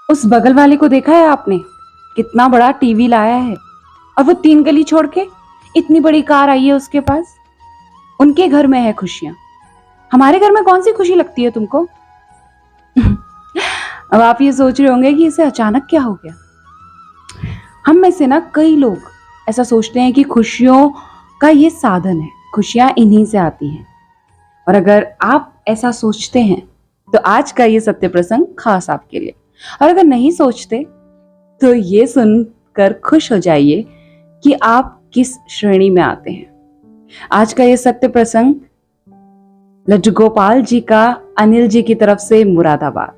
उस बगल वाले को देखा है आपने? कितना बड़ा टीवी लाया है। और वो 3 गली छोड़ के इतनी बड़ी कार आई है उसके पास। उनके घर में है खुशियां। हमारे घर में कौन सी खुशी लगती है तुमको? अब आप ये सोच रहे होंगे कि इसे अचानक क्या हो गया। हम में से ना कई लोग ऐसा सोचते हैं कि खुशियों का ये साधन है, खुशियां इन्हीं से आती हैं। और अगर आप ऐसा सोचते हैं तो आज का ये सत्य प्रसंग खास आपके लिए। और अगर नहीं सोचते तो ये सुनकर खुश हो जाइए कि आप किस श्रेणी में आते हैं। आज का ये सत्य प्रसंग लड्डू गोपाल जी का अनिल जी की तरफ से मुरादाबाद।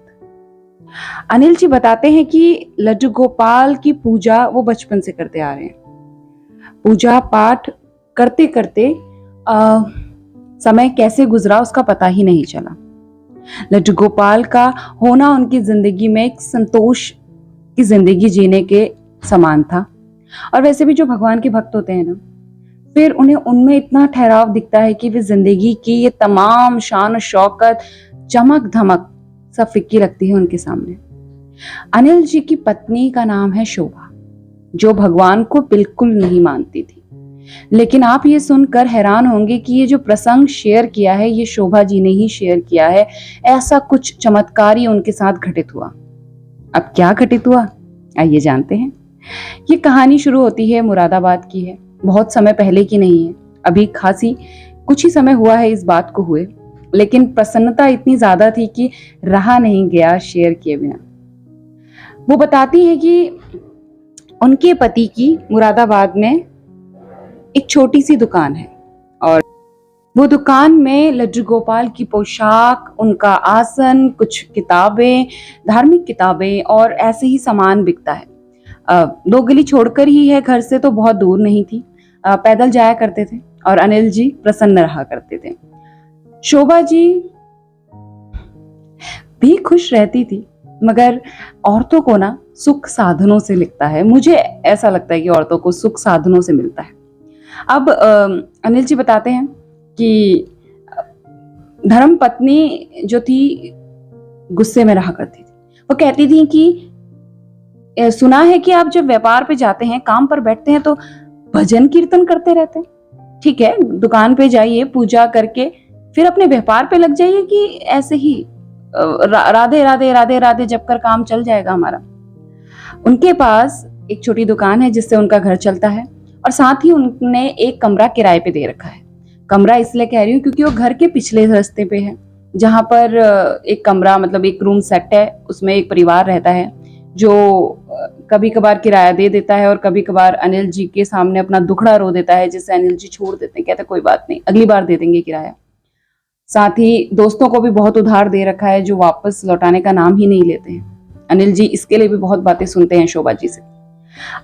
अनिल जी बताते हैं कि लड्डू गोपाल की पूजा वो बचपन से करते आ रहे हैं। पूजा पाठ करते करते समय कैसे गुजरा उसका पता ही नहीं चला। लड्डू गोपाल का होना उनकी जिंदगी में एक संतोष की जिंदगी जीने के समान था। और वैसे भी जो भगवान के भक्त होते हैं ना, फिर उन्हें उनमें इतना ठहराव दिखता है कि वे जिंदगी की ये तमाम शान शौकत, चमक धमक सब फिक्की लगती है उनके सामने। अनिल जी की पत्नी का नाम है शोभा, जो भगवान को बिल्कुल नहीं मानती थी। लेकिन आप ये सुनकर हैरान होंगे कि ये जो प्रसंग शेयर किया है ये शोभा जी ने ही शेयर किया है। ऐसा कुछ चमत्कारी उनके साथ घटित हुआ। अब क्या घटित हुआ आइए जानते हैं। ये कहानी शुरू होती है मुरादाबाद की है, बहुत समय पहले की नहीं है, अभी खासी कुछ ही समय हुआ है इस बात को हुए, लेकिन प्रसन्नता इतनी ज्यादा थी कि रहा नहीं गया शेयर किए बिना। वो बताती है कि उनके पति की मुरादाबाद में एक छोटी सी दुकान है और वो दुकान में लड्डू गोपाल की पोशाक, उनका आसन, कुछ किताबें, धार्मिक किताबें और ऐसे ही सामान बिकता है। 2 गली छोड़कर ही है घर से, तो बहुत दूर नहीं थी। पैदल जाया करते थे और अनिल जी प्रसन्न रहा करते थे। शोभा जी भी खुश रहती थी, मगर औरतों को ना सुख साधनों से लिखता है। मुझे ऐसा लगता है कि औरतों को सुख साधनों से मिलता है। अब अनिल जी बताते हैं कि धर्म पत्नी जो थी गुस्से में रहा करती थी। वो कहती थी कि सुना है कि आप जब व्यापार पे जाते हैं, काम पर बैठते हैं तो भजन कीर्तन करते रहते हैं। ठीक है, दुकान पे जाइए, पूजा करके फिर अपने व्यापार पे लग जाइए कि ऐसे ही राधे राधे राधे राधे जब कर काम चल जाएगा हमारा। उनके पास एक छोटी दुकान है जिससे उनका घर चलता है और साथ ही उन्होंने एक कमरा किराए पे दे रखा है। कमरा इसलिए कह रही हूँ क्योंकि वो घर के पिछले रास्ते पे है, जहां पर एक कमरा मतलब एक रूम सेट है, उसमें एक परिवार रहता है जो कभी कभार किराया दे देता है और कभी कभार अनिल जी के सामने अपना दुखड़ा रो देता है, जिससे अनिल जी छोड़ देते हैं, कहते कोई बात नहीं अगली बार दे देंगे किराया। साथ ही दोस्तों को भी बहुत उधार दे रखा है जो वापस लौटाने का नाम ही नहीं लेते हैं। अनिल जी इसके लिए भी बहुत बातें सुनते हैं शोभा जी से।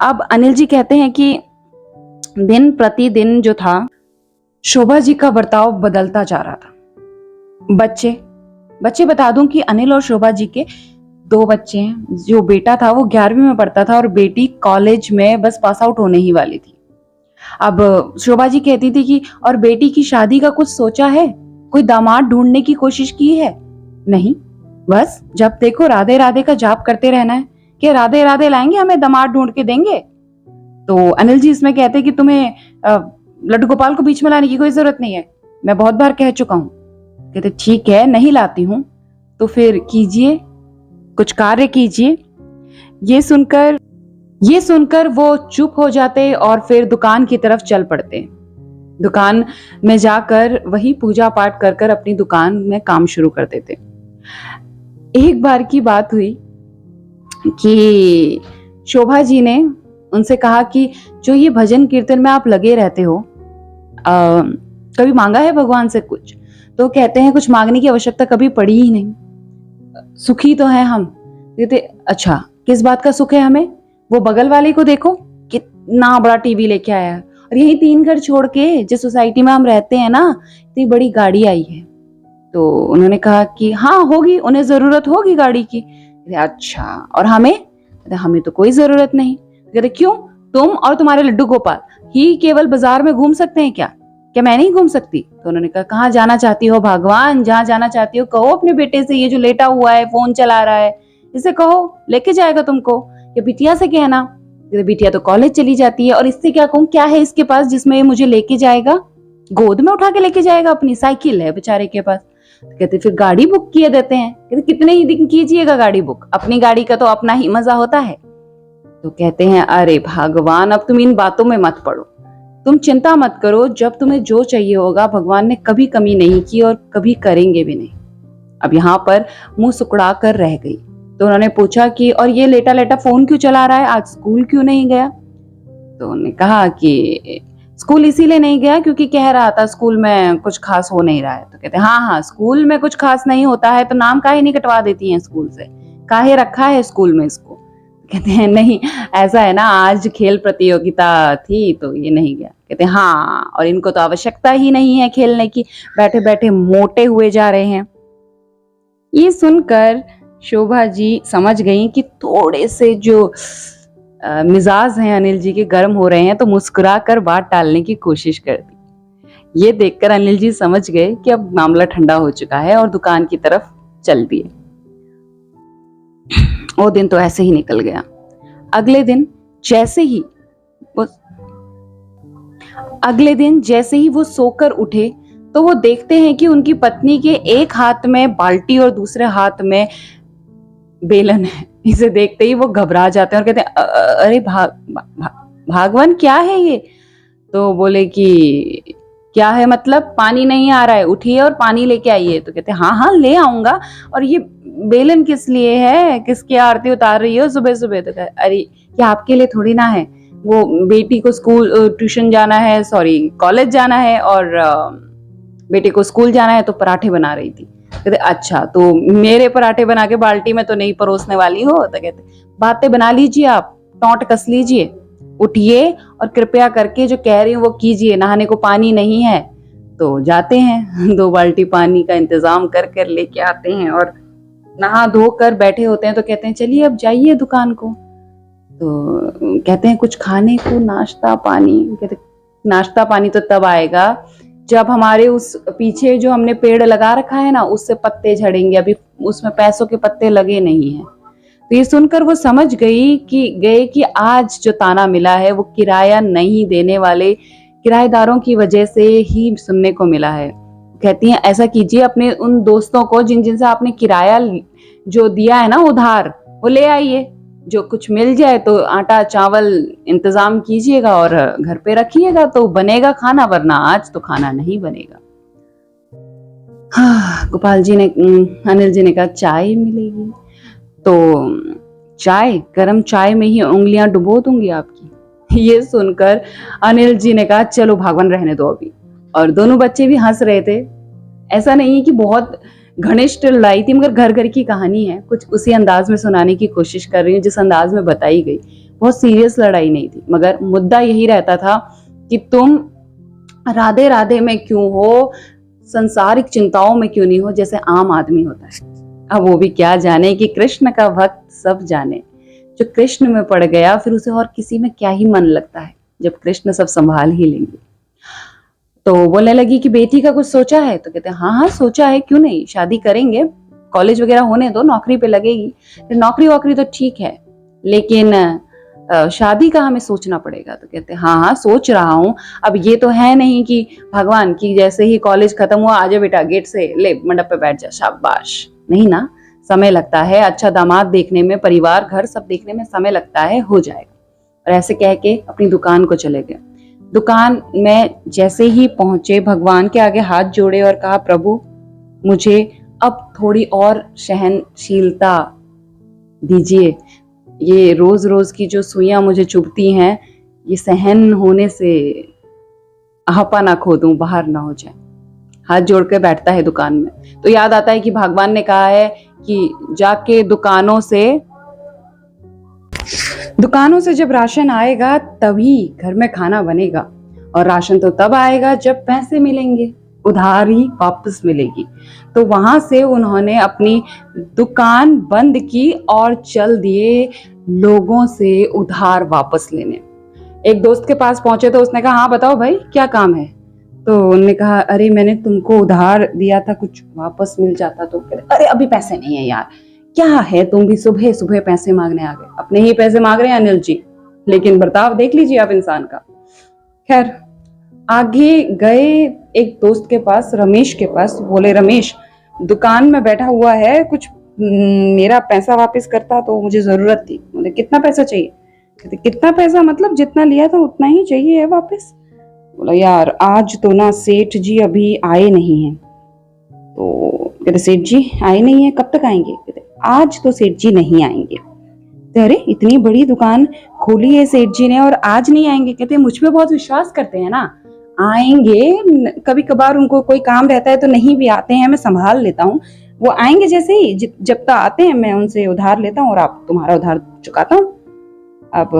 अब अनिल जी कहते हैं कि दिन प्रतिदिन जो था, शोभा जी का बर्ताव बदलता जा रहा था। बच्चे बता दूं कि अनिल और शोभा जी के 2 बच्चे हैं। जो बेटा था वो 11वीं में पढ़ता था और बेटी कॉलेज में बस पास आउट होने ही वाली थी। अब शोभा जी कहती थी कि और बेटी की शादी का कुछ सोचा है, कोई दामाद ढूंढने की कोशिश की है? नहीं, बस जब देखो राधे राधे का जाप करते रहना है कि राधे राधे लाएंगे, हमें दामाद ढूंढ के देंगे। तो अनिल जी इसमें कहते कि तुम्हें लड्डू गोपाल को बीच में लाने की कोई जरूरत नहीं है, मैं बहुत बार कह चुका हूं। कहते ठीक है, नहीं लाती हूं तो फिर कीजिए, कुछ कार्य कीजिए। ये सुनकर वो चुप हो जाते और फिर दुकान की तरफ चल पड़ते। दुकान में जाकर वही पूजा पाठ कर कर अपनी दुकान में काम शुरू कर देते। एक बार की बात हुई कि शोभा जी ने उनसे कहा कि जो ये भजन कीर्तन में आप लगे रहते हो, कभी मांगा है भगवान से कुछ? तो कहते हैं कुछ मांगने की आवश्यकता कभी पड़ी ही नहीं, सुखी तो है हम। कहते अच्छा, किस बात का सुख है हमें? वो बगल वाले को देखो कितना बड़ा टीवी लेके आया है, और यही 3 घर छोड़ के जिस सोसाइटी में हम रहते हैं ना, इतनी बड़ी गाड़ी आई है। तो उन्होंने कहा कि हाँ होगी, उन्हें जरूरत होगी गाड़ी की। अच्छा, और हमें तो कोई जरूरत नहीं। कहते क्यों, तुम और तुम्हारे लड्डू गोपाल ही केवल बाजार में घूम सकते हैं क्या मैं नहीं घूम सकती? तो उन्होंने कहा कहाँ जाना चाहती हो भगवान, जहां जाना चाहती हो कहो अपने बेटे से, ये जो लेटा हुआ है फोन चला रहा है इसे कहो लेके जाएगा तुमको, या बिटिया से कहना। बिटिया तो कॉलेज चली जाती है, और इससे क्या कहूँ, क्या है इसके पास जिसमें ये मुझे लेके जाएगा? गोद में उठा के लेके जाएगा, अपनी साइकिल है बेचारे के पास। तो कहते फिर गाड़ी बुक किए देते हैं। कहते कितने ही दिन कीजिएगा गाड़ी बुक, अपनी गाड़ी का तो अपना ही मजा होता है। तो कहते हैं अरे भगवान, अब तुम इन बातों में मत पड़ो, तुम चिंता मत करो, जब तुम्हें जो चाहिए होगा भगवान ने कभी कमी नहीं की और कभी करेंगे भी नहीं। अब यहाँ पर मुंह सुकड़ा कर रह गई। तो उन्होंने पूछा कि और ये लेटा लेटा फोन क्यों चला रहा है, आज स्कूल क्यों नहीं गया? तो उन्होंने कहा कि स्कूल इसीलिए नहीं गया क्योंकि कह रहा था स्कूल में कुछ खास हो नहीं रहा है। तो कहते हाँ हाँ, स्कूल में कुछ खास नहीं होता है तो नाम काहे नहीं कटवा देती हैं स्कूल से, काहे रखा है स्कूल में इसको? कहते हैं नहीं, ऐसा है ना, आज खेल प्रतियोगिता थी तो ये नहीं गया। कहते हाँ, और इनको तो आवश्यकता ही नहीं है खेलने की, बैठे बैठे मोटे हुए जा रहे हैं। ये सुनकर शोभा जी समझ गई कि थोड़े से जो मिजाज हैं अनिल जी के गर्म हो रहे हैं, तो मुस्कुरा कर बात टालने की कोशिश कर दी। ये देखकर अनिल जी समझ गए कि अब मामला ठंडा हो चुका है और दुकान की तरफ चल दिए। वो दिन तो ऐसे ही निकल गया। अगले दिन जैसे ही वो सोकर उठे तो वो देखते हैं कि उनकी पत्नी के एक हाथ में बाल्टी और दूसरे हाथ में बेलन है। इसे देखते ही वो घबरा जाते हैं और कहते हैं अरे भागवान क्या है ये? तो बोले कि क्या है मतलब, पानी नहीं आ रहा है, उठिए और पानी लेके आइए। तो कहते हाँ हाँ ले आऊंगा, और ये बेलन किस लिए है, किसकी आरती उतार रही हो सुबह सुबह? तो कहते अरे ये आपके लिए थोड़ी ना है, वो बेटी को स्कूल ट्यूशन जाना है, सॉरी कॉलेज जाना है, और बेटे को स्कूल जाना है, तो पराठे बना रही थी। कहते अच्छा, तो मेरे पराठे बना के बाल्टी में तो नहीं परोसने वाली हो? तो कहते बातें बना लीजिए, आप टौंट कस लीजिए, उठिए और कृपया करके जो कह रही हूँ वो कीजिए, नहाने को पानी नहीं है। तो जाते हैं 2 बाल्टी पानी का इंतजाम कर कर लेके आते हैं और नहा धो कर बैठे होते हैं। तो कहते हैं चलिए अब जाइए दुकान को। तो कहते हैं कुछ खाने को, नाश्ता पानी? कहते नाश्ता पानी तो तब आएगा जब हमारे उस पीछे जो हमने पेड़ लगा रखा है ना, उससे पत्ते झड़ेंगे, अभी उसमें पैसों के पत्ते लगे नहीं हैं। तो ये सुनकर वो समझ गई कि आज जो ताना मिला है वो किराया नहीं देने वाले किराएदारों की वजह से ही सुनने को मिला है। कहती हैं ऐसा कीजिए, अपने उन दोस्तों को जिन से आपने किराया जो दिया है ना उधार, वो ले आइए, जो कुछ मिल जाए तो आटा चावल इंतजाम कीजिएगा और घर पे रखिएगा तो बनेगा खाना, वरना आज तो खाना नहीं बनेगा। हाँ, गोपाल जी ने अनिल जी ने कहा चाय मिलेगी? तो चाय, गरम चाय में ही उंगलियां डुबो दूंगी आपकी। ये सुनकर अनिल जी ने कहा चलो भगवान रहने दो अभी। और दोनों बच्चे भी हंस रहे थे। ऐसा नहीं है कि बहुत घनिष्ठ लड़ाई थी, मगर घर घर की कहानी है, कुछ उसी अंदाज में सुनाने की कोशिश कर रही हूँ जिस अंदाज में बताई गई। बहुत सीरियस लड़ाई नहीं थी, मगर मुद्दा यही रहता था कि तुम राधे राधे में क्यों हो, संसारिक चिंताओं में क्यों नहीं हो, जैसे आम आदमी होता है। अब वो भी क्या जाने कि कृष्ण का भक्त सब जाने। जो कृष्ण में पड़ गया फिर उसे और किसी में क्या ही मन लगता है, जब कृष्ण सब संभाल ही लेंगे। तो बोलने लगी कि बेटी का कुछ सोचा है? तो कहते हैं हाँ हाँ सोचा है, क्यों नहीं, शादी करेंगे, कॉलेज वगैरह होने दो, नौकरी पे लगेगी। नौकरी वोकरी तो ठीक है, लेकिन शादी का हमें सोचना पड़ेगा। तो कहते हैं हाँ हाँ सोच रहा हूँ। अब ये तो है नहीं कि भगवान की जैसे ही कॉलेज खत्म हुआ आजा बेटा गेट से ले मंडप पे बैठ जा, शाबाश, नहीं ना, समय लगता है, अच्छा दामाद देखने में, परिवार घर सब देखने में समय लगता है, हो जाएगा। और ऐसे कह के अपनी दुकान को चले गए। दुकान में जैसे ही पहुंचे भगवान के आगे हाथ जोड़े और कहा प्रभु मुझे अब थोड़ी और सहनशीलता दीजिए, ये रोज रोज की जो सुइयां मुझे चुभती हैं, ये सहन होने से आपा ना खो दूं, बाहर ना हो जाए। हाथ जोड़ के बैठता है दुकान में। तो याद आता है कि भगवान ने कहा है कि जाके दुकानों से जब राशन आएगा तभी घर में खाना बनेगा, और राशन तो तब आएगा जब पैसे मिलेंगे, उधारी वापस मिलेगी। तो वहां से उन्होंने अपनी दुकान बंद की और चल दिए लोगों से उधार वापस लेने। एक दोस्त के पास पहुंचे तो उसने कहा हाँ बताओ भाई क्या काम है? तो उन्होंने कहा अरे मैंने तुमको उधार दिया था, कुछ वापस मिल जाता। तो अरे अभी पैसे नहीं है यार, क्या है, तुम भी सुबह सुबह पैसे मांगने आ गए। अपने ही पैसे मांग रहे हैं अनिल जी, लेकिन बर्ताव देख लीजिए आप इंसान का। खैर, आगे गए एक दोस्त के पास, रमेश के पास। बोले रमेश दुकान में बैठा हुआ है, कुछ मेरा पैसा वापस करता तो मुझे जरूरत थी। बोले कितना पैसा चाहिए? कहते कितना पैसा मतलब जितना लिया था उतना ही चाहिए है वापस। बोला यार आज तो ना सेठ जी अभी आए नहीं हैं। तो कहते सेठ जी आए नहीं है, कब तक आएंगे? कहते आज तो सेठ जी नहीं आएंगे। तो अरे इतनी बड़ी दुकान खोली है सेठ जी ने और आज नहीं आएंगे? कहते मुझ पे बहुत विश्वास करते हैं ना, आएंगे। कभी कभार उनको कोई काम रहता है तो नहीं भी आते हैं, मैं संभाल लेता हूँ। वो आएंगे जैसे ही, जब तक आते हैं मैं उनसे उधार लेता हूँ और आप तुम्हारा उधार चुकाता हूँ। अब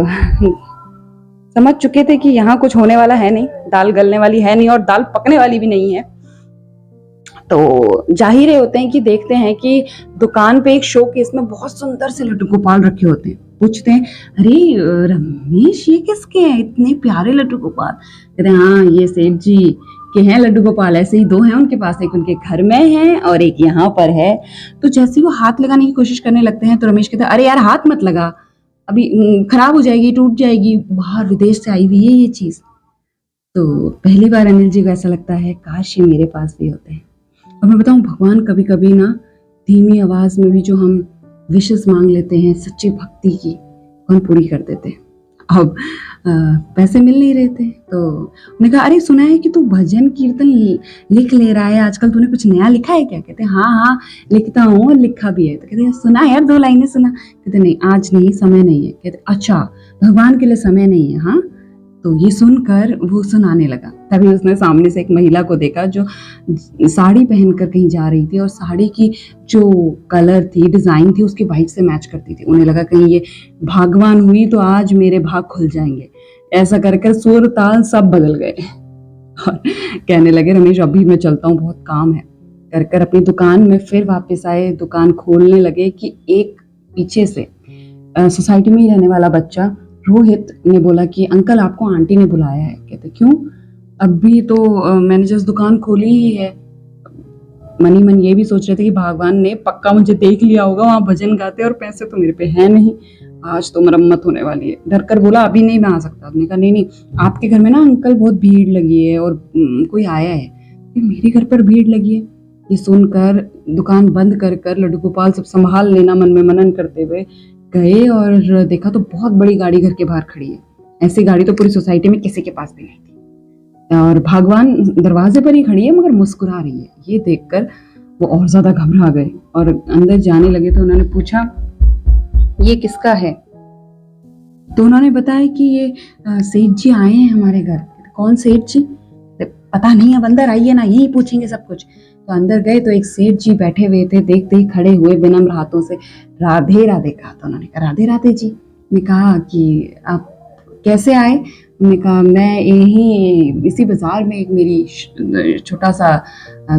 समझ चुके थे कि यहाँ कुछ होने वाला है नहीं, दाल गलने वाली है नहीं और दाल पकने वाली भी नहीं है। तो जा ही रहे होते हैं कि देखते हैं कि दुकान पे एक शो केस में बहुत सुंदर से लड्डू गोपाल रखे होते हैं। पूछते हैं अरे रमेश ये किसके हैं इतने प्यारे लड्डू गोपाल? कहते हैं हाँ ये सेठ जी के हैं लड्डू गोपाल, ऐसे ही दो हैं उनके पास, एक उनके घर में है और एक यहाँ पर है। तो जैसे वो हाथ लगाने की कोशिश करने लगते हैं तो रमेश कहता है अरे यार हाथ मत लगा, अभी खराब हो जाएगी, टूट जाएगी, बाहर विदेश से आई हुई है ये चीज। तो पहली बार अनिल जी को ऐसा लगता है काश ये मेरे पास भी होते हैं। और मैं बताऊं भगवान कभी कभी ना धीमी आवाज में भी जो हम विशेष मांग लेते हैं सच्ची भक्ति की, हम पूरी कर देते हैं। अब पैसे मिल नहीं रहे थे तो उन्होंने कहा अरे सुना है कि तू भजन कीर्तन लिख ले रहा है आजकल, तूने कुछ नया लिखा है क्या? कहते हाँ हाँ लिखता हूँ और लिखा भी है। तो कहते सुना यार 2 लाइनें सुना। कहते नहीं आज नहीं, समय नहीं है। कहते अच्छा भगवान के लिए समय नहीं है? हाँ। तो ये सुनकर वो सुनाने लगा। तभी उसने सामने से एक महिला को देखा जो साड़ी पहनकर कहीं जा रही थी और साड़ी की जो कलर थी, डिजाइन थी उसकी वाइफ से मैच करती थी। उन्हें लगा कहीं ये भागवान हुई तो आज मेरे भाग खुल जाएंगे। ऐसा कर कर सुर ताल सब बदल गए और कहने लगे रमेश अभी मैं चलता हूँ, बहुत काम है। कर कर अपनी दुकान में फिर वापस आए, दुकान खोलने लगे कि एक पीछे से सोसाइटी में ही रहने वाला बच्चा रोहित ने बोला कि अंकल आपको आंटी ने बुलाया है। कहते क्यों? अभी तो मैंने जस्ट दुकान खोली ही है। मनी मन ये भी सोच रहे थे कि भगवान ने पक्का मुझे देख लिया होगा वहां भजन गाते और पैसे तो मेरे पे है नहीं, आज तो मरम्मत होने वाली है। डर कर बोला अभी नहीं मैं आ सकता। आपने कहा नहीं नहीं आपके घर में ना अंकल बहुत भीड़ लगी है और कोई आया है। मेरे घर पर भीड़ लगी है? ये सुनकर दुकान बंद कर कर लड्डू गोपाल सब संभाल लेना मन में मनन करते हुए गए और देखा तो बहुत बड़ी गाड़ी घर के बाहर खड़ी है। ऐसी गाड़ी तो पूरी सोसाइटी में किसी के पास भी नहीं थी और भगवान दरवाजे पर ही खड़ी है मगर मुस्कुरा रही है। ये देखकर वो और ज्यादा घबरा गए और अंदर जाने लगे। तो उन्होंने पूछा ये किसका है? तो उन्होंने बताया कि ये सेठ जी आए हैं हमारे घर। कौन सेठ जी? पता नहीं, अब अंदर आइए ना, यही पूछेंगे सब कुछ। तो अंदर गए तो एक सेठ जी बैठे हुए थे, देखते ही खड़े हुए विनम्र हाथों से राधे राधे कहा। तो उन्होंने कहा राधे राधे जी। ने कहा कि आप कैसे आए? उन्होंने कहा मैं यही इसी बाजार में एक मेरी छोटा सा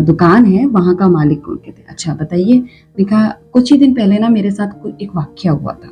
दुकान है, वहाँ का मालिक कौन? कहते अच्छा बताइए। ने कहा कुछ ही दिन पहले ना मेरे साथ एक वाक्य हुआ था।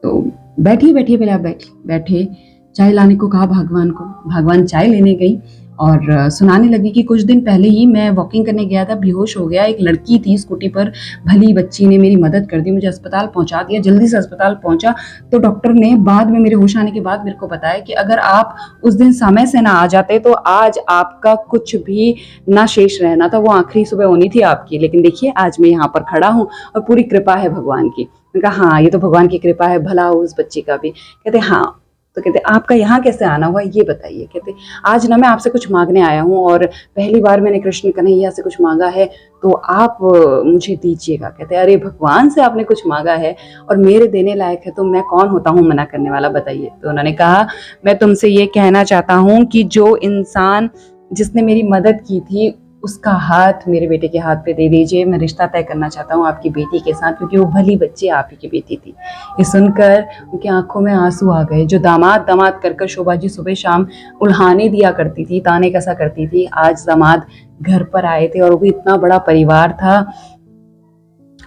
तो बैठिए बैठिए पहले आप बैठे। चाय लाने को कहा भगवान को। भगवान चाय लेने गई और सुनाने लगी कि कुछ दिन पहले ही मैं वॉकिंग करने गया था, बेहोश हो गया। एक लड़की थी स्कूटी पर, भली बच्ची ने मेरी मदद कर दी, मुझे अस्पताल पहुंचा दिया। जल्दी से अस्पताल पहुंचा तो डॉक्टर ने बाद में मेरे होश आने के बाद मेरे को बताया कि अगर आप उस दिन समय से ना आ जाते तो आज आपका कुछ भी ना शेष रहना था, वो आखिरी सुबह होनी थी आपकी। लेकिन देखिए आज मैं यहाँ पर खड़ा हूँ और पूरी कृपा है भगवान की। मैंने कहा हाँ ये तो भगवान की कृपा है, भला हो उस बच्ची का भी। कहते हाँ। तो कहते आपका यहाँ कैसे आना हुआ ये बताइए। कहते आज ना मैं आपसे कुछ मांगने आया हूँ और पहली बार मैंने कृष्ण कन्हैया से कुछ मांगा है तो आप मुझे दीजिएगा। कहते अरे भगवान से आपने कुछ मांगा है और मेरे देने लायक है तो मैं कौन होता हूँ मना करने वाला, बताइए। तो उन्होंने कहा मैं तुमसे ये कहना चाहता हूँ कि जो इंसान जिसने मेरी मदद की थी उसका हाथ मेरे बेटे के हाथ पे दे दीजिए, मैं रिश्ता तय करना चाहता हूँ आपकी बेटी के साथ, क्योंकि वो भली बच्ची आप ही की बेटी थी। ये सुनकर उनकी आंखों में आंसू आ गए। जो दामाद दामाद कर शोभा जी सुबह शाम उल्हाने दिया करती थी, ताने कसा करती थी, आज दामाद घर पर आए थे और वो भी इतना बड़ा परिवार था।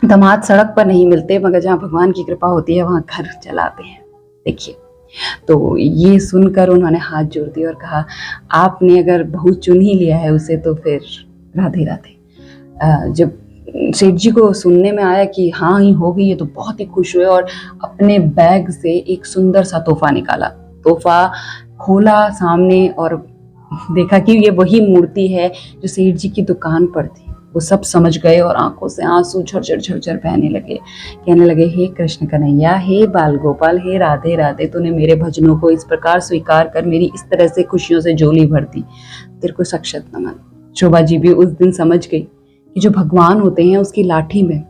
दामाद सड़क पर नहीं मिलते मगर जहाँ भगवान की कृपा होती है वहाँ घर चलाते हैं। देखिए तो ये सुनकर उन्होंने हाथ जोड़ दिए और कहा आपने अगर बहू चुन ही लिया है उसे तो फिर राधे राधे। जब सेठ जी को सुनने में आया कि हाँ ही हो गई है, तो बहुत ही खुश हुए और अपने बैग से एक सुंदर सा तोहफा निकाला। तोहफा खोला सामने और देखा कि ये वही मूर्ति है जो सेठ जी की दुकान पर थी। वो सब समझ गए और आंखों से आंसू झरझर झरझर बहने लगे। कहने लगे, हे कृष्ण कन्हैया, हे बाल गोपाल, हे राधे राधे, तूने मेरे भजनों को इस प्रकार स्वीकार कर मेरी इस तरह से खुशियों से झोली भर दी। तेरे को सक्षत नमन। शोभा जी भी उस दिन समझ गई कि जो भगवान होते हैं उसकी लाठी में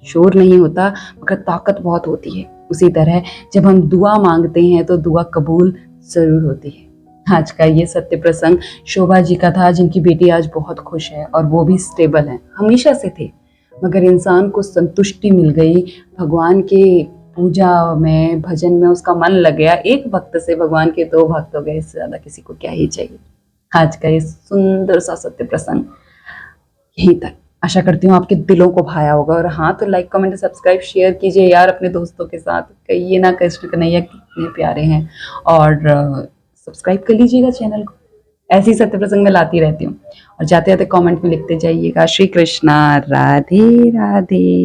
शोर नहीं होता मगर ताकत बहुत होती है। उसी तरह जब हम दुआ मांगते हैं तो दुआ कबूल जरूर होती है। आज का ये सत्य प्रसंग शोभा जी का था, जिनकी बेटी आज बहुत खुश है और वो भी स्टेबल है, हमेशा से थे। मगर इंसान को संतुष्टि मिल गई, भगवान के पूजा में भजन में उसका मन लग गया। एक भक्त से भगवान के 2 भक्त हो गए, इससे ज्यादा किसी को क्या ही चाहिए। आज का ये सुंदर सा सत्य प्रसंग यहीं तक। आशा करती हूँ आपके दिलों को भाया होगा। और हाँ, तो लाइक कमेंट सब्सक्राइब शेयर कीजिए यार अपने दोस्तों के साथ। कहिए ना कृष्ण कन्हैया कितने प्यारे हैं। और सब्सक्राइब कर लीजिएगा चैनल को। ऐसी सत्य प्रसंग में लाती रहती हूँ। और जाते जाते कमेंट में लिखते जाइएगा, श्री कृष्णा, राधे राधे।